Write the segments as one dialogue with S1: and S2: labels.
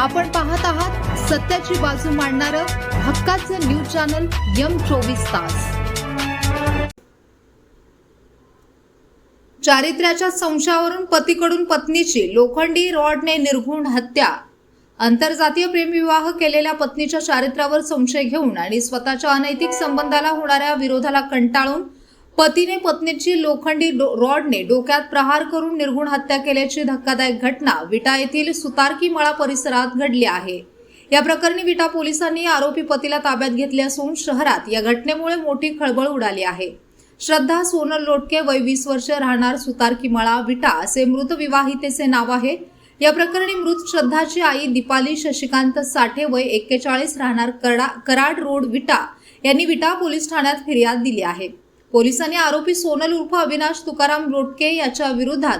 S1: आपण पाहत आहात सत्याची बाजू मांडणारं हक्काचं न्यूज चॅनल M24 तास। चारित्र्याच्या संशयावरून पतीकडून पत्नीची लोखंडी रॉडने निर्घृण हत्या। आंतरजातीय प्रेमविवाह केलेल्या पत्नीच्या चारित्र्यावर संशय घेऊन आणि स्वतःच्या अनैतिक संबंधाला होणाऱ्या विरोधाला कंटाळून पतीने पत्नीची लोखंडी रॉडने डोक्यात प्रहार करून निर्घृण हत्या केल्याची धक्कादायक घटना विटा येथील सुतारकी मळा परिसरात घडली आहे। या प्रकरणी विटा पोलिसांनी आरोपी पतीला ताब्यात घेतले असून शहरात या घटनेमुळे मोठी खळबळ उडाली आहे। श्रद्धा सोनल लोटके वय 20 वर्ष राहणार सुतारकी मळा विटा असे मृत विवाहितेचे नाव आहे। या प्रकरणी मृत श्रद्धाची आई दीपाली शशिकांत साठे वय 41 राहणार कराड रोड विटा यांनी विटा पोलीस ठाण्यात फिर्याद दिली आहे। पोलिसांनी आरोपी सोनल उर्फ अविनाश तुकाराम लोटके याच्या विरोधात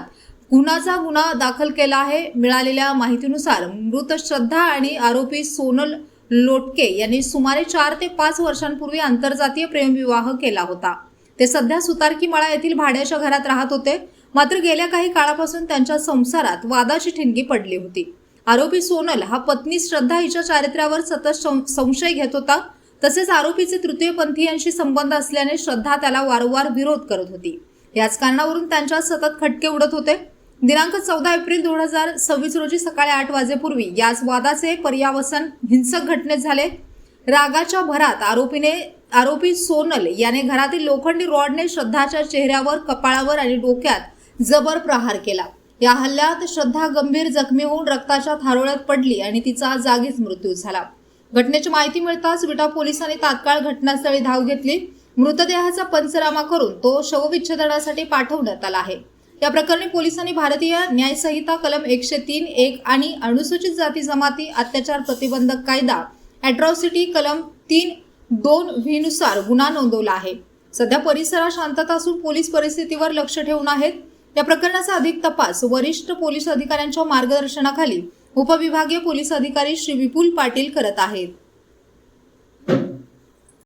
S1: गुन्हा दाखल केला आहे। मिळालेल्या माहितीनुसार मृत श्रद्धा आणि आरोपी सोनल लोटके यांनी सुमारे 4 ते 5 वर्षांपूर्वी आंतरजातीय प्रेमविवाह केला होता। ते सध्या सुतारकी मळा येथील भाड्याच्या घरात राहत होते, मात्र गेल्या काही काळापासून त्यांच्या संसारात वादाची ठिणगी पडली होती। आरोपी सोनल हा पत्नी श्रद्धा हिच्या चारित्र्यावर सतत संशय घेत होता। तसेच आरोपीचे तृतीयपंथीयांशी संबंध असल्याने श्रद्धा त्याला वारंवार विरोध करत होती। याच कारणावरून त्यांच्यात सतत खटके उडत होते। दिनांक 14 एप्रिल 2026 रोजी सकाळी 8 वाजेपूर्वी याच वादाचे पर्यावसन हिंसक घटनेत झाले। रागाच्या भरात आरोपी सोनल याने घरातील लोखंडी रॉडने श्रद्धाच्या चेहऱ्यावर, कपाळावर आणि डोक्यात जबर प्रहार केला। या हल्ल्यात श्रद्धा गंभीर जखमी होऊन रक्ताच्या थारोळ्यात पडली आणि तिचा जागीच मृत्यू झाला। घटनेची माहिती मिळताच विटा पोलिसांनी तात्काळ घटनास्थळी धाव घेतली। मृतदेहाचा पंचनामा करून तो शवविच्छेदनासाठी पाठवण्यात आला आहे। या प्रकरणी पोलिसांनी भारतीय न्याय संहिता कलम 103(1) आणि अनुसूचित जाती जमाती अत्याचार प्रतिबंधक कायदा अॅट्रॉसिटी कलम 3(2)V नुसार गुन्हा नोंदवला आहे। सध्या परिसरात शांतता असून पोलीस परिस्थितीवर लक्ष ठेवून आहेत। या प्रकरणाचा अधिक तपास वरिष्ठ पोलीस अधिकाऱ्यांच्या मार्गदर्शनाखाली उपविभागीय पोलीस अधिकारी श्री विपुल पाटील करत आहेत।